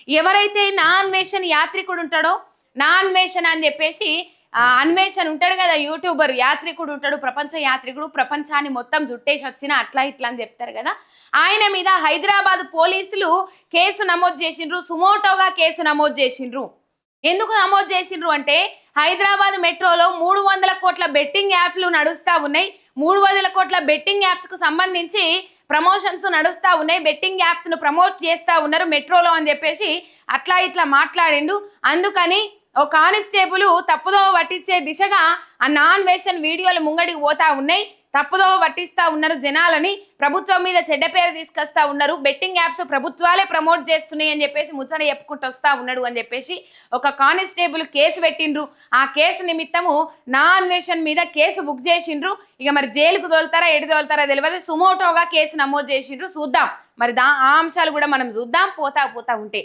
ఎవరైతే నా అన్వేషణ యాత్రికుడు ఉంటాడో, నా అన్వేషణ అని చెప్పేసి అన్వేషణ ఉంటాడు కదా, యూట్యూబర్ యాత్రికుడు ఉంటాడు, ప్రపంచ యాత్రికుడు, ప్రపంచాన్ని మొత్తం జుట్టేసి వచ్చిన అట్లా ఇట్లా అని చెప్తారు కదా. ఆయన మీద హైదరాబాద్ పోలీసులు కేసు నమోదు చేసిండ్రు, సుమోటోగా కేసు నమోదు చేసిండ్రు. ఎందుకు నమోదు చేసిండ్రు అంటే హైదరాబాద్ మెట్రోలో 300 కోట్ల బెట్టింగ్ యాప్లు నడుస్తూ ఉన్నాయి. 300 కోట్ల బెట్టింగ్ యాప్స్ కు సంబంధించి ప్రమోషన్స్ నడుస్తూ ఉన్నాయి. బెట్టింగ్ యాప్స్ ను ప్రమోట్ చేస్తూ ఉన్నారు మెట్రోలో అని చెప్పేసి అట్లా ఇట్లా మాట్లాడిండు. అందుకని ఓ కానిస్టేబుల్ తప్పుదో పట్టించే దిశగా ఆ నాన్వేషన్ వీడియోలు ముంగడికి పోతా ఉన్నాయి. తప్పుదో పట్టిస్తా ఉన్నారు జనాలని, ప్రభుత్వం మీద చెడ్డ పేరు తీసుకొస్తా ఉన్నారు, బెట్టింగ్ యాప్స్ ప్రభుత్వాలే ప్రమోట్ చేస్తున్నాయి అని చెప్పేసి ముచ్చట చెప్పుకుంటూ వస్తా ఉన్నాడు అని చెప్పేసి ఒక కానిస్టేబుల్ కేసు పెట్టిండ్రు. ఆ కేసు నిమిత్తము నా అన్వేషణ మీద కేసు బుక్ చేసిండ్రు. ఇక మరి జైలుకు తోలుతారా ఎటు తోలుతారా తెలియదు. సుమోటోగా కేసు నమోదు చేసిండ్రు. చూద్దాం మరి ఆ అంశాలు కూడా మనం చూద్దాం పోతా ఉంటే.